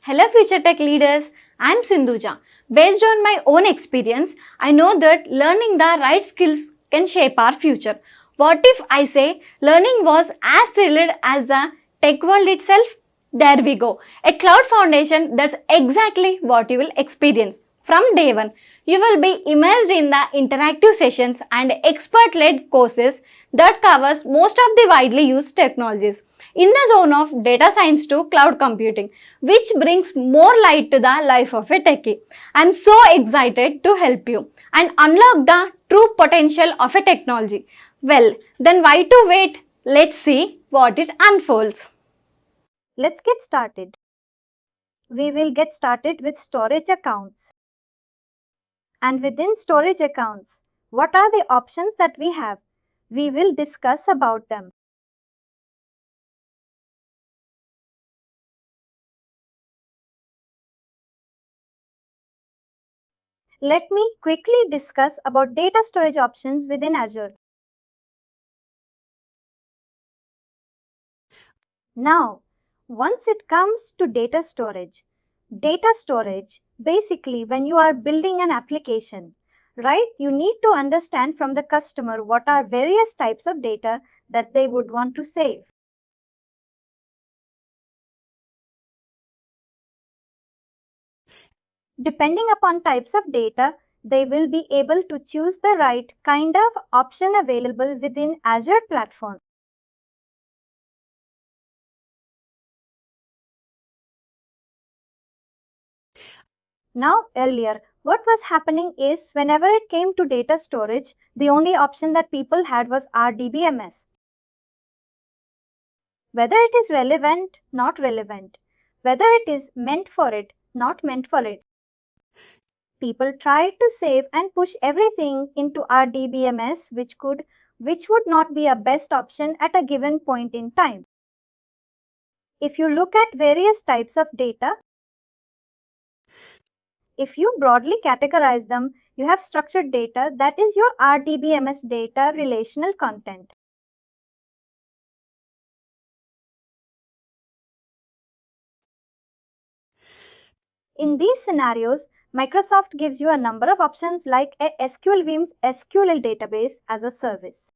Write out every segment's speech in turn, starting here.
Hello future tech leaders, I am Sindhuja. Based on my own experience, I know that learning the right skills can shape our future. What if I say learning was as thrilled as the tech world itself? There we go. A cloud foundation, that's exactly what you will experience. From day one, you will be immersed in the interactive sessions and expert-led courses that covers most of the widely used technologies in the zone of data science to cloud computing, which brings more light to the life of a techie. I'm so excited to help you and unlock the true potential of a technology. Well, then why to wait? Let's see what it unfolds. Let's get started. We will get started with storage accounts. And within storage accounts, what are the options that we have? We will discuss about them. Let me quickly discuss about data storage options within Azure. Now, once it comes to data storage, basically when you are building an application, right, you need to understand from the customer what are various types of data that they would want to save. Depending upon types of data, they will be able to choose the right kind of option available within Azure platform. Now, earlier, what was happening is whenever it came to data storage, the only option that people had was RDBMS. Whether it is relevant, not relevant, whether it is meant for it, not meant for it. People tried to save and push everything into RDBMS, which would not be a best option at a given point in time. If you look at various types of data, if you broadly categorize them, you have structured data, that is your RDBMS data relational content. In these scenarios, Microsoft gives you a number of options like a SQL Vim's SQL database as a service.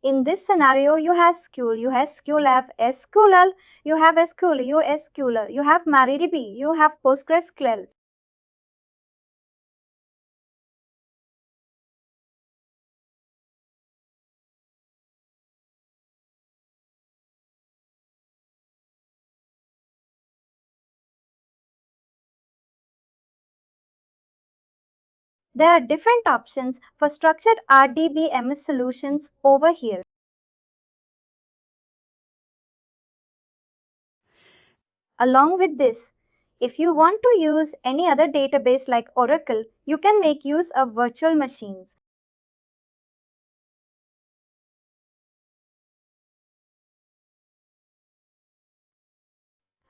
In this scenario, you have SQL, you have SQLF, SQL, you have SQL, you have MariaDB, you have PostgreSQL. There are different options for structured RDBMS solutions over here. Along with this, if you want to use any other database like Oracle, you can make use of virtual machines.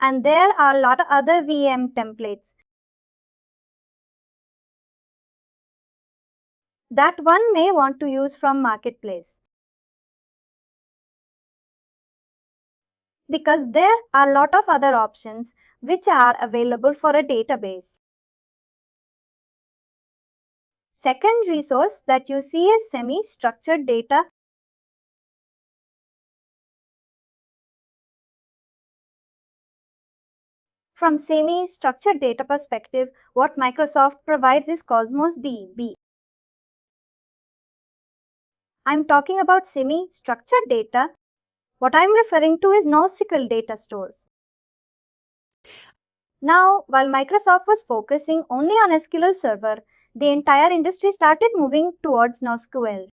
And there are a lot of other VM templates that one may want to use from Marketplace. Because there are a lot of other options which are available for a database. Second resource that you see is semi-structured data. From semi-structured data perspective, what Microsoft provides is Cosmos DB. I'm talking about semi-structured data. What I'm referring to is NoSQL data stores. Now, while Microsoft was focusing only on SQL Server, the entire industry started moving towards NoSQL.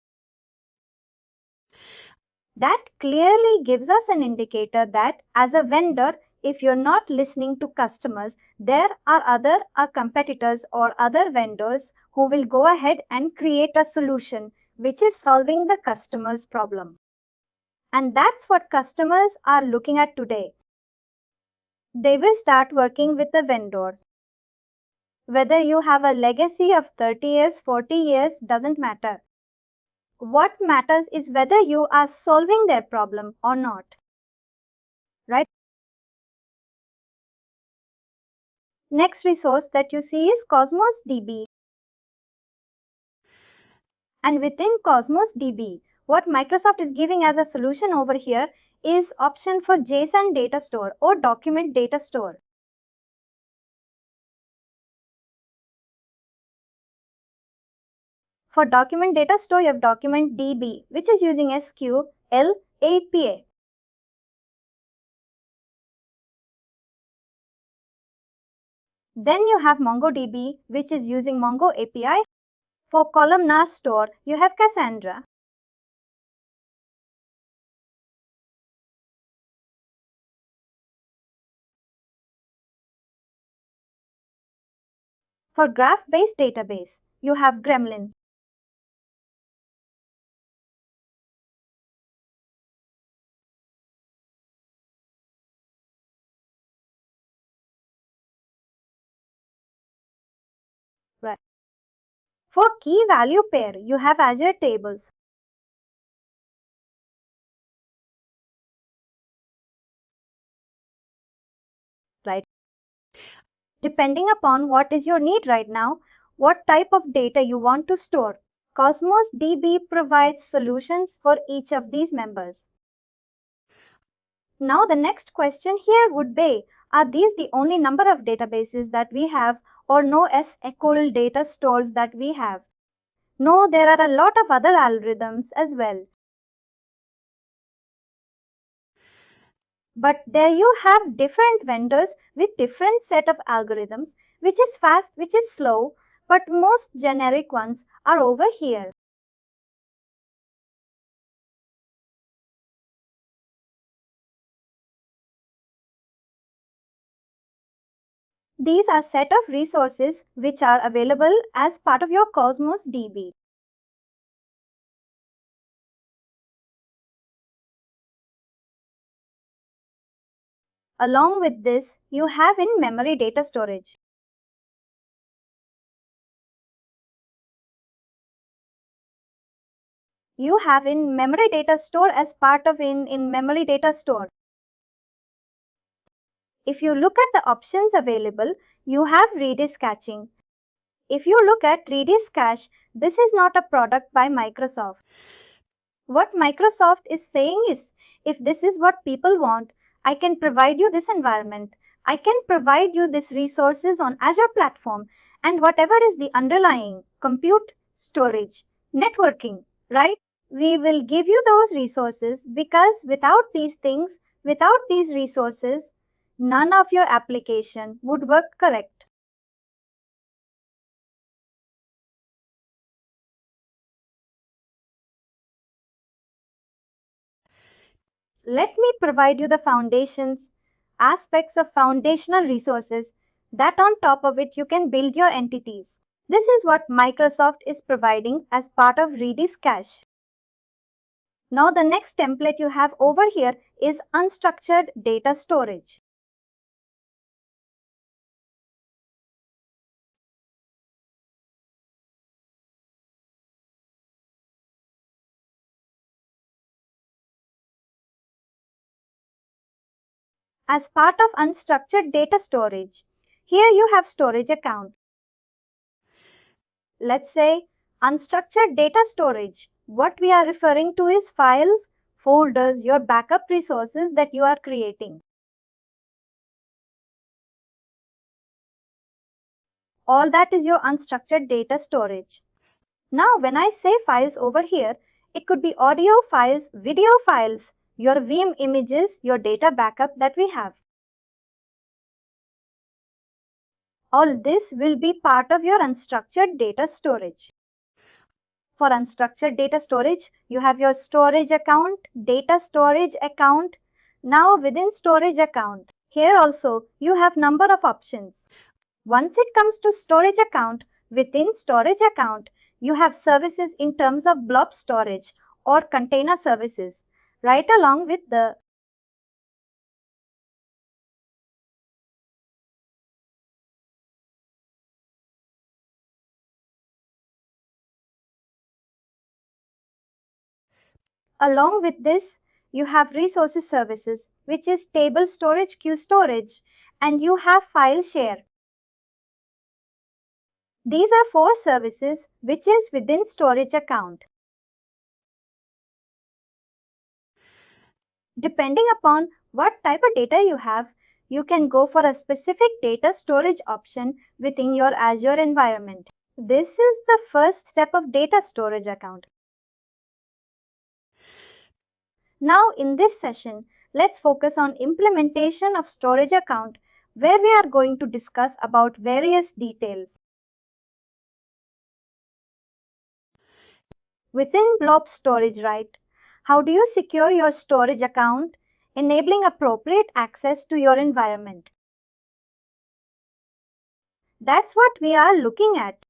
That clearly gives us an indicator that as a vendor, if you're not listening to customers, there are other competitors or other vendors who will go ahead and create a solution which is solving the customer's problem. And that's what customers are looking at today. They will start working with a vendor. Whether you have a legacy of 30 years, 40 years, doesn't matter. What matters is whether you are solving their problem or not. Right? Next resource that you see is Cosmos DB. And within Cosmos DB, what Microsoft is giving as a solution over here is option for JSON data store or document data store. For document data store, you have document DB, which is using SQL API. Then you have MongoDB, which is using Mongo API. For columnar store, you have Cassandra. For graph-based database, you have Gremlin. Right. For key value pair, you have Azure Tables. Right. Depending upon what is your need right now, what type of data you want to store, Cosmos DB provides solutions for each of these members. Now the next question here would be, are these the only number of databases that we have or no SQL data stores that we have? No, there are a lot of other algorithms as well. But there you have different vendors with different set of algorithms, which is fast, which is slow, but most generic ones are over here. These are set of resources which are available as part of your Cosmos DB. Along with this, you have in-memory data storage. You have in-memory data store as part of in-memory data store. If you look at the options available, you have Redis caching. If you look at Redis cache, this is not a product by Microsoft. What Microsoft is saying is, if this is what people want, I can provide you this environment. I can provide you these resources on Azure platform and whatever is the underlying compute, storage, networking, right? We will give you those resources because without these things, without these resources, none of your application would work correct. Let me provide you the foundations, aspects of foundational resources that on top of it you can build your entities. This is what Microsoft is providing as part of Redis cache. Now the next template you have over here is unstructured data storage. As part of unstructured data storage, here you have storage account. Let's say unstructured data storage. What we are referring to is files, folders, your backup resources that you are creating. All that is your unstructured data storage. Now, when I say files over here, it could be audio files, video files, your VM images, your data backup that we have. All this will be part of your unstructured data storage. For unstructured data storage, you have your storage account, data storage account. Now within storage account, here also you have number of options. Once it comes to storage account, within storage account, you have services in terms of blob storage or container services, right along with the along with this, you have resources services, which is table storage, queue storage, and you have file share. These are 4 services which is within storage account. Depending upon what type of data you have, you can go for a specific data storage option within your Azure environment. This is the first step of data storage account. Now in this session, let's focus on implementation of storage account, where we are going to discuss about various details. Within Blob storage, right? How do you secure your storage account, enabling appropriate access to your environment? That's what we are looking at.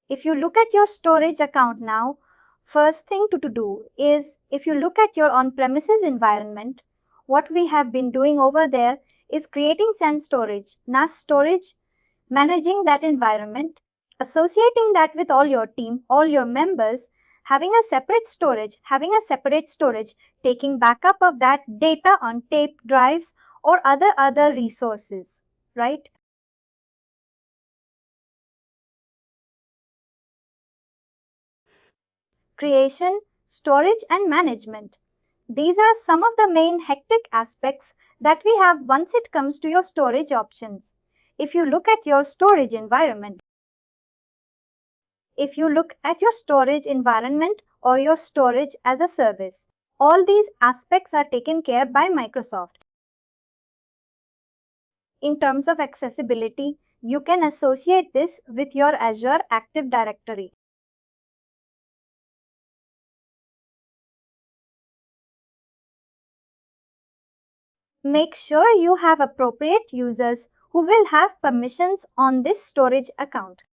If you look at your storage account now, first thing to do is, if you look at your on-premises environment, what we have been doing over there is creating SAN storage, NAS storage, managing that environment, associating that with all your team, all your members, having a separate storage, taking backup of that data on tape drives or other resources, right? Creation, storage and management. These are some of the main hectic aspects that we have once it comes to your storage options. If you look at your storage environment, or your storage as a service, all these aspects are taken care by Microsoft. In terms of accessibility, you can associate this with your Azure Active Directory. Make sure you have appropriate users who will have permissions on this storage account.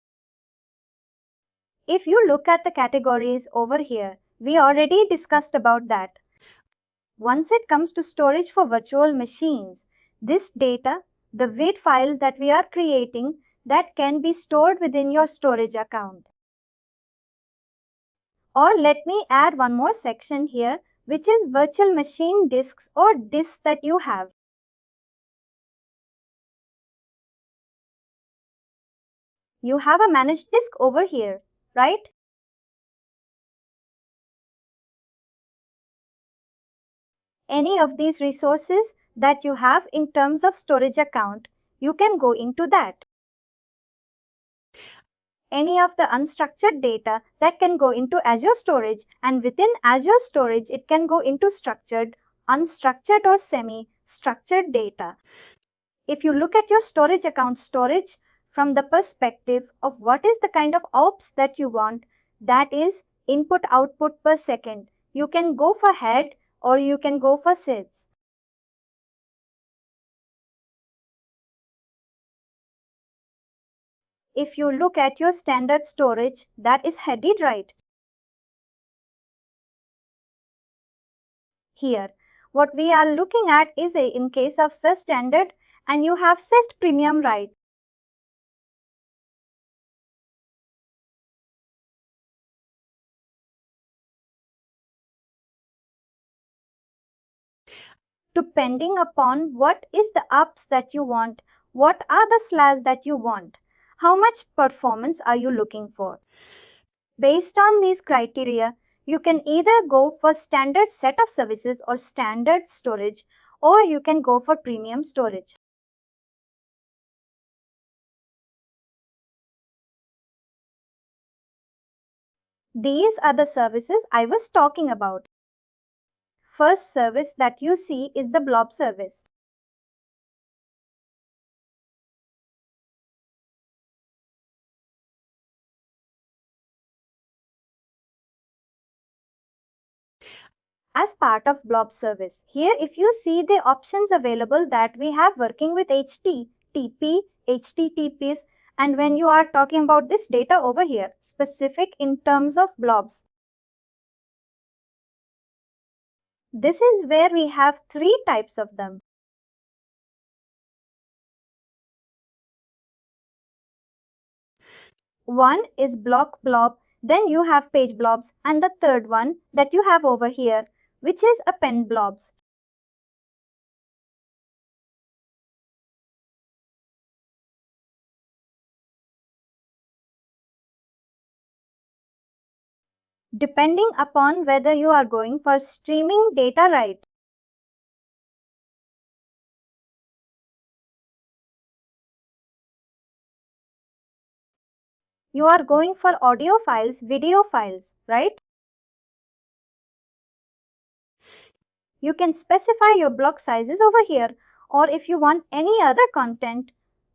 If you look at the categories over here, we already discussed about that. Once it comes to storage for virtual machines, this data, the WAIT files that we are creating, that can be stored within your storage account. Or let me add one more section here, which is virtual machine disks or disks that you have. You have a managed disk over here, right? Any of these resources that you have in terms of storage account, you can go into that. Any of the unstructured data that can go into Azure Storage, and within Azure Storage, it can go into structured, unstructured or semi-structured data. If you look at your storage account storage from the perspective of what is the kind of ops that you want, that is input output per second, you can go for head or you can go for SIDS. If you look at your standard storage, that is headed right. Here, what we are looking at is in case of SIS standard and you have SIS premium, right? Depending upon what is the apps that you want, what are the SLAs that you want, how much performance are you looking for. Based on these criteria, you can either go for standard set of services or standard storage, or you can go for premium storage. These are the services I was talking about. First service that you see is the Blob service. As part of Blob service, here if you see the options available that we have working with HTTP, HTTPs, and when you are talking about this data over here, specific in terms of blobs, this is where we have 3 types of them. One is block blob, then you have page blobs, and the third one that you have over here, which is append blobs. depending upon whether you are going for streaming data, right? You are going for audio files, video files, right? You can specify your block sizes over here, or if you want any other content,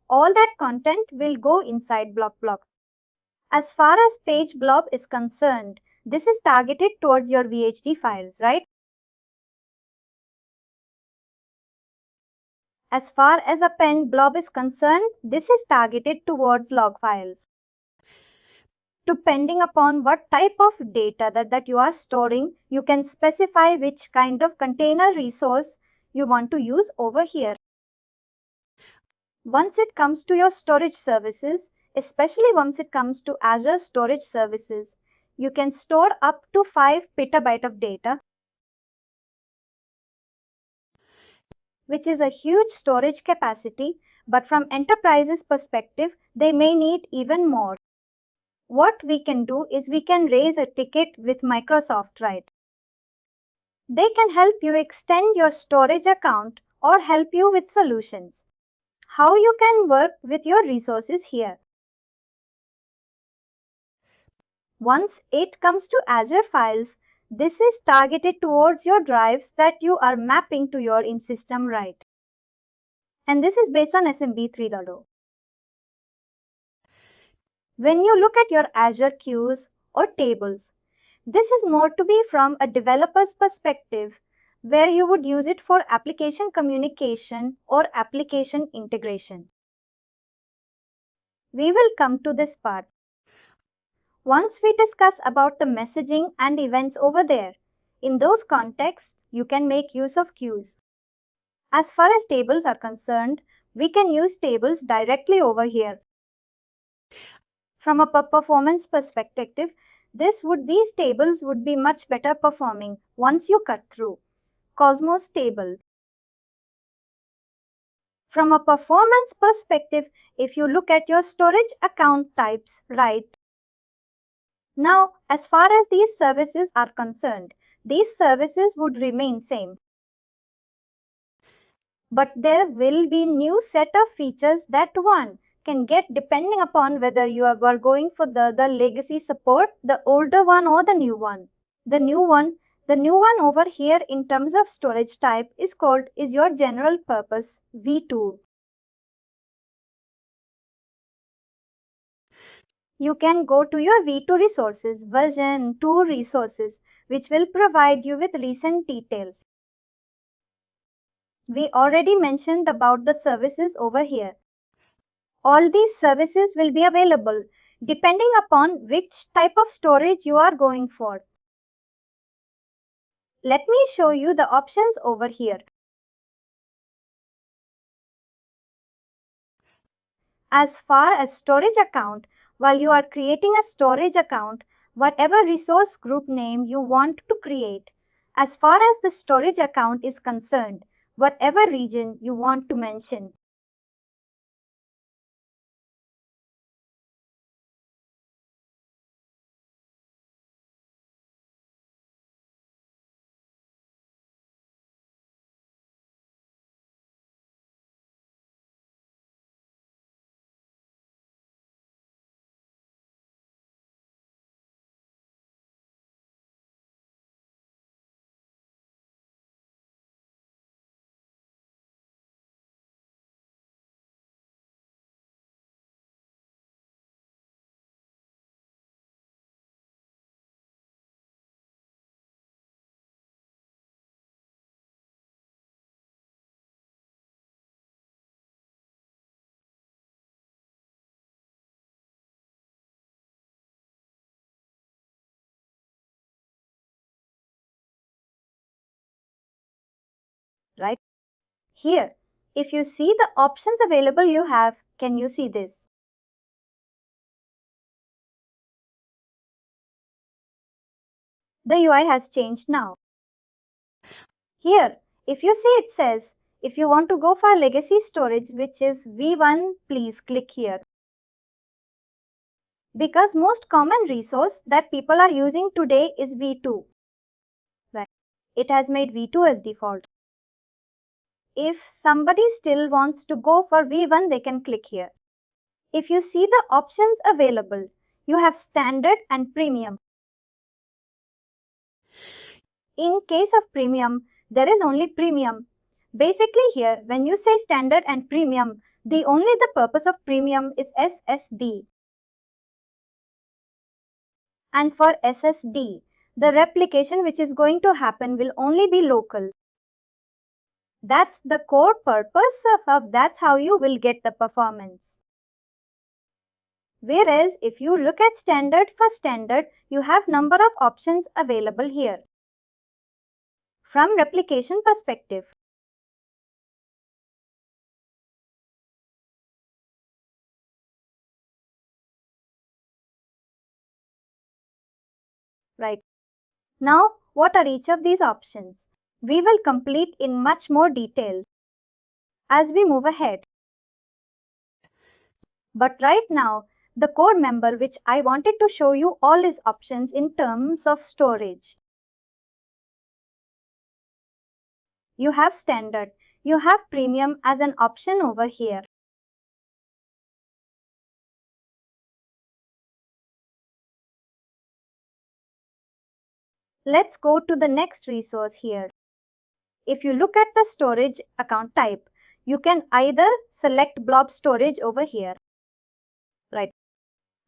all that content will go inside block. As far as page blob is concerned, this is targeted towards your VHD files, right? As far as append blob is concerned, this is targeted towards log files. Depending upon what type of data that you are storing, you can specify which kind of container resource you want to use over here. Once it comes to your storage services, especially once it comes to Azure Storage Services, you can store up to 5 petabyte of data, which is a huge storage capacity, but from enterprises' perspective, they may need even more. What we can do is we can raise a ticket with Microsoft, right? They can help you extend your storage account or help you with solutions. How you can work with your resources here. Once it comes to Azure files, this is targeted towards your drives that you are mapping to your in-system, right? And this is based on SMB 3.0. When you look at your Azure queues or tables, this is more to be from a developer's perspective, where you would use it for application communication or application integration. We will come to this part. Once we discuss about the messaging and events over there, in those contexts, you can make use of queues. As far as tables are concerned, we can use tables directly over here. From a performance perspective, these tables would be much better performing once you cut through. Cosmos table. From a performance perspective, if you look at your storage account types, right? Now, as far as these services are concerned, these services would remain same. But there will be new set of features that one can get depending upon whether you are going for the legacy support, the older one or the new one. The new one over here in terms of storage type is your general purpose V2. You can go to your V2 resources, version 2 resources, which will provide you with recent details. We already mentioned about the services over here. All these services will be available depending upon which type of storage you are going for. Let me show you the options over here. As far as storage account, while you are creating a storage account, whatever resource group name you want to create, as far as the storage account is concerned, whatever region you want to mention. Right here, if you see the options available you have, can you see this? The UI has changed now. Here, if you see it says, if you want to go for legacy storage, which is V1, please click here. Because most common resource that people are using today is V2. Right. It has made V2 as default. If somebody still wants to go for V1, they can click here. If you see the options available, you have standard and premium. In case of premium, there is only premium. Basically here, when you say standard and premium, the purpose of premium is SSD. And for SSD, the replication which is going to happen will only be local. That's the core purpose of that's how you will get the performance. Whereas if you look at standard, for standard, you have number of options available here. From replication perspective, right? Now, what are each of these options? We will complete in much more detail as we move ahead. But right now, the core member which I wanted to show you all is options in terms of storage. You have standard, you have premium as an option over here. Let's go to the next resource here. If you look at the storage account type, you can either select Blob storage over here, right?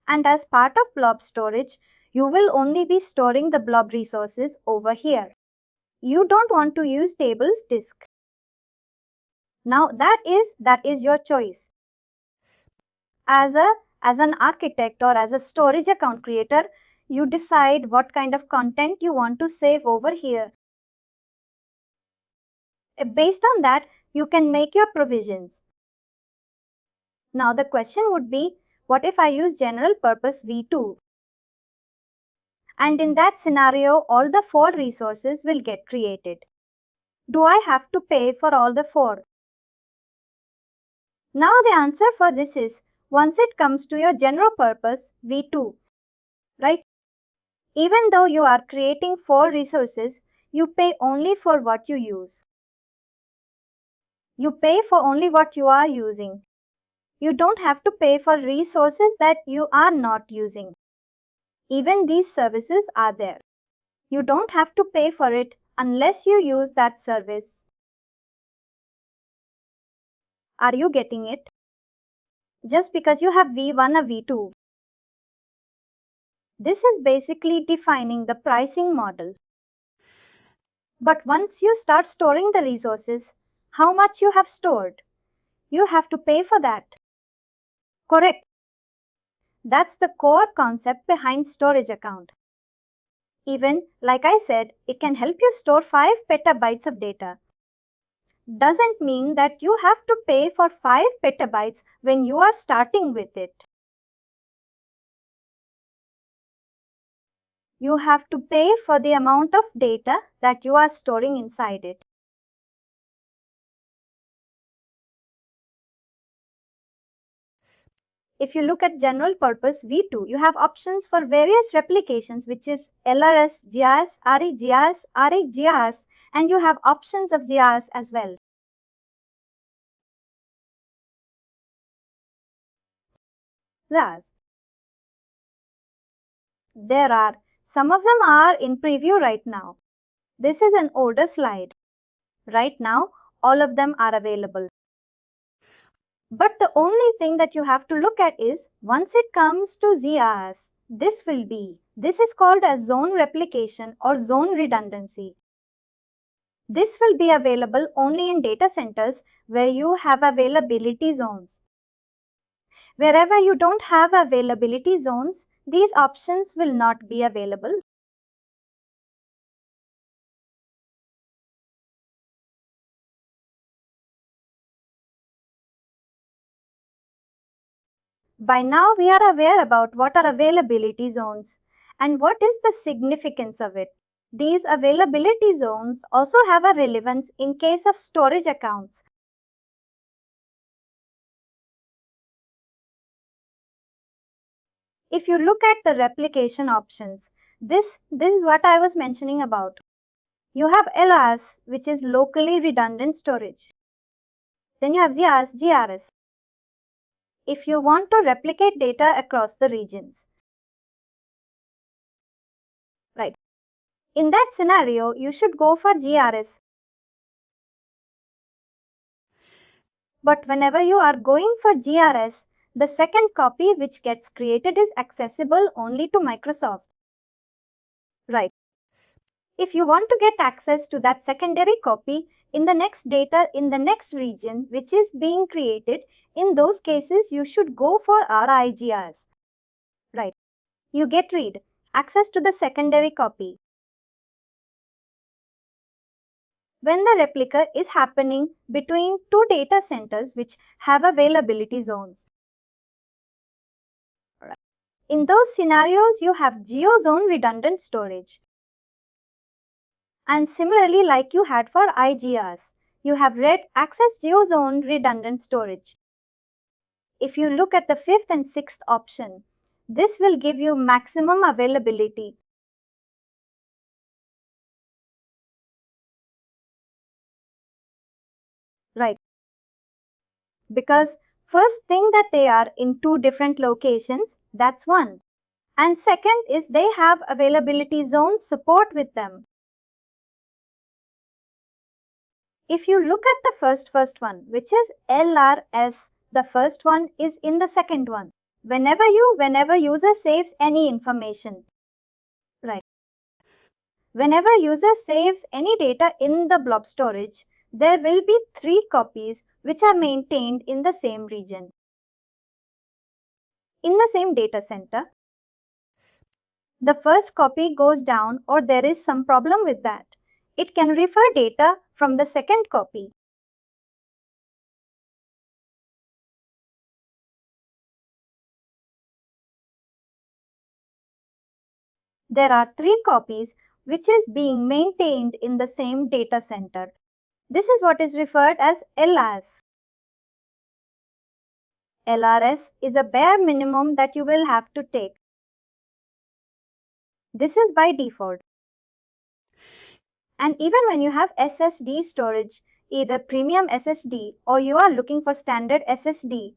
And as part of Blob storage, you will only be storing the Blob resources over here. You don't want to use tables disk. Now that is your choice. As an architect or as a storage account creator, you decide what kind of content you want to save over here. Based on that, you can make your provisions. Now the question would be, what if I use general purpose V2? And in that scenario, all the 4 resources will get created. Do I have to pay for all the 4? Now the answer for this is, once it comes to your general purpose V2, right? Even though you are creating 4 resources, you pay only for what you use. You pay for only what you are using. You don't have to pay for resources that you are not using. Even these services are there. You don't have to pay for it unless you use that service. Are you getting it? Just because you have V1 or V2. This is basically defining the pricing model. But once you start storing the resources, how much you have stored, you have to pay for that. Correct. That's the core concept behind storage account. Even, like I said, it can help you store 5 petabytes of data. Doesn't mean that you have to pay for 5 petabytes when you are starting with it. You have to pay for the amount of data that you are storing inside it. If you look at general purpose V2, you have options for various replications, which is LRS, GRS, RA-GRS, RA-GRS, and you have options of ZRS as well. ZRS. There are. Some of them are in preview right now. This is an older slide. Right now, all of them are available. But the only thing that you have to look at is, once it comes to ZRS, this is called as zone replication or zone redundancy. This will be available only in data centers where you have availability zones. Wherever you don't have availability zones, these options will not be available. By now, we are aware about what are availability zones and what is the significance of it. These availability zones also have a relevance in case of storage accounts. If you look at the replication options, this is what I was mentioning about. You have LRS, which is locally redundant storage. Then you have GRS. If you want to replicate data across the regions. Right. In that scenario, you should go for GRS. But whenever you are going for GRS, the second copy which gets created is accessible only to Microsoft. Right. If you want to get access to that secondary copy in the next data in the next region which is being created, in those cases you should go for RA-GRS. Right. You get access to the secondary copy. When the replica is happening between two data centers which have availability zones. In those scenarios, you have geo-zone redundant storage. And similarly, like you had for IGRs, you have access geo-zone redundant storage. If you look at the fifth and sixth option, this will give you maximum availability. Right. Because first thing that they are in two different locations, that's one. And second is they have availability zone support with them. If you look at the first one, which is LRS, the first one is in the second one. Whenever user saves any information. Right. Whenever user saves any data in the blob storage, there will be 3 copies which are maintained in the same region. In the same data center, the first copy goes down or there is some problem with that. It can refer data from the second copy. There are 3 copies which is being maintained in the same data center. This is what is referred as LRS. LRS is a bare minimum that you will have to take. This is by default. And even when you have SSD storage, either premium SSD or you are looking for standard SSD,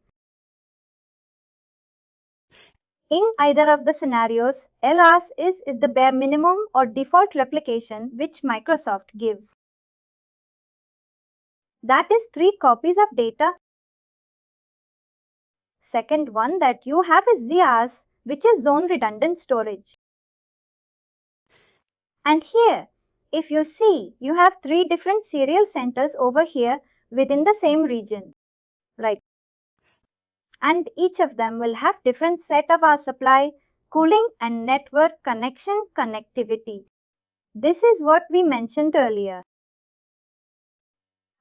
in either of the scenarios, LRS is the bare minimum or default replication which Microsoft gives. That is 3 copies of data. Second one that you have is ZRS, which is zone redundant storage. And here, if you see, you have 3 different serial centers over here within the same region. Right. And each of them will have different set of our supply, cooling and network connection connectivity. This is what we mentioned earlier.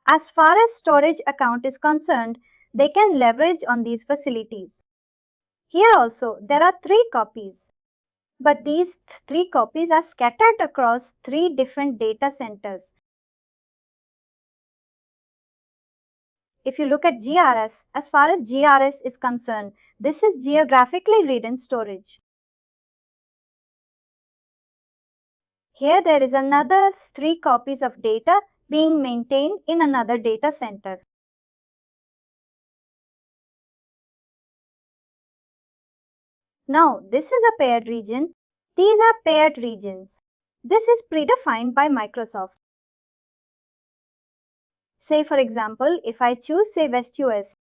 As far as storage account is concerned, they can leverage on these facilities. Here also, there are 3 copies. But these 3 copies are scattered across 3 different data centers. If you look at GRS, as far as GRS is concerned, this is geographically redundant storage. Here there is another 3 copies of data being maintained in another data center. Now, this is a paired region. These are paired regions. This is predefined by Microsoft. Say for example, if I choose say West US.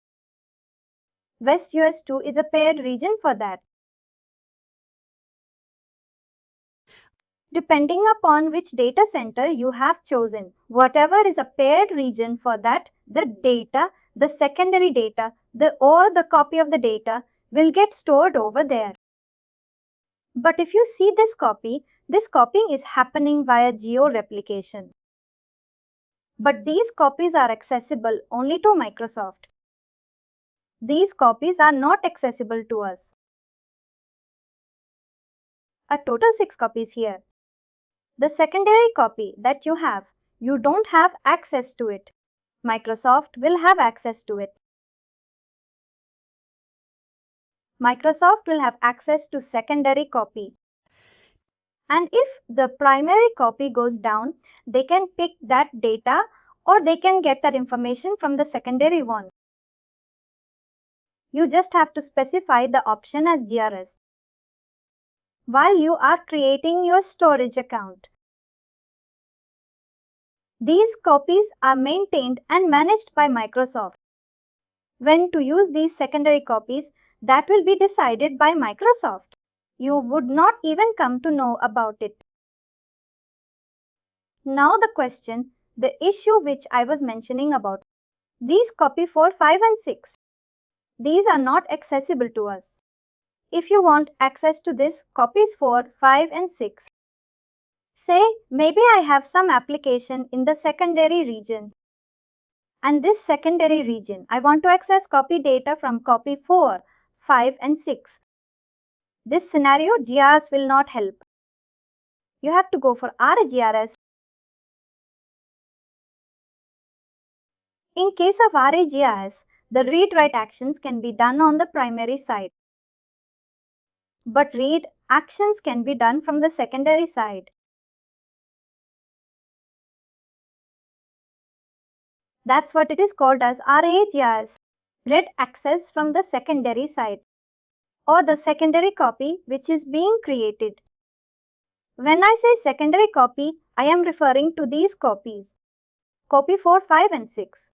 West US 2 is a paired region for that. Depending upon which data center you have chosen, whatever is a paired region for that, the data, the secondary data, or the copy of the data will get stored over there. But if you see this copy is happening via geo-replication. But these copies are accessible only to Microsoft. These copies are not accessible to us. A total 6 copies here. The secondary copy that you have, you don't have access to it. Microsoft will have access to it. Microsoft will have access to secondary copy. And if the primary copy goes down, they can pick that data or they can get that information from the secondary one. You just have to specify the option as GRS while you are creating your storage account. These copies are maintained and managed by Microsoft. When to use these secondary copies, that will be decided by Microsoft. You would not even come to know about it. Now the question, the issue which I was mentioning about. These copy 4, 5 and 6. These are not accessible to us. If you want access to this copies 4, 5 and 6. Say, maybe I have some application in the secondary region. And this secondary region, I want to access copy data from copy 4, 5 and 6. This scenario, GRS will not help. You have to go for RA-GRS. In case of RA-GRS, the read-write actions can be done on the primary side. But read actions can be done from the secondary side. That's what it is called as RA-GRS, read access from the secondary side, or the secondary copy which is being created. When I say secondary copy, I am referring to these copies, copy 4, 5 and 6.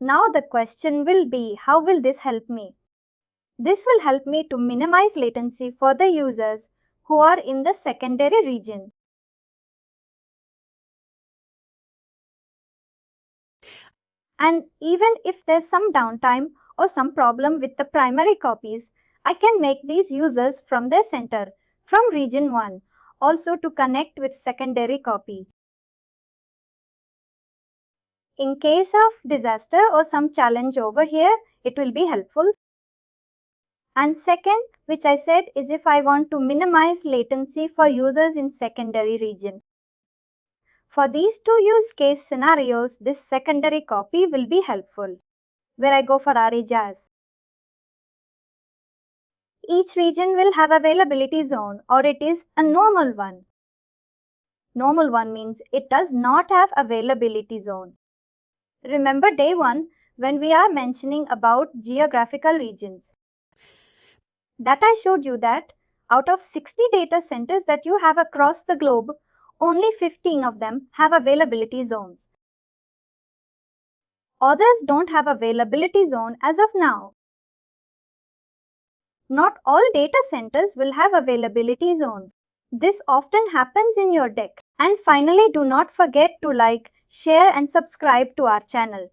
Now the question will be, how will this help me? This will help me to minimize latency for the users who are in the secondary region. And even if there's some downtime or some problem with the primary copies, I can make these users from their center, from region 1, also to connect with secondary copy. In case of disaster or some challenge over here, it will be helpful. And second, which I said, is if I want to minimize latency for users in secondary region. For these two use case scenarios, this secondary copy will be helpful, where I go for RA-GRS. Each region will have availability zone, or it is a normal one. Normal one means it does not have availability zone. Remember day 1 when we are mentioning about geographical regions. That I showed you that out of 60 data centers that you have across the globe, only 15 of them have availability zones. Others don't have availability zone as of now. Not all data centers will have availability zone. This often happens in your deck. And finally, do not forget to like, share and subscribe to our channel.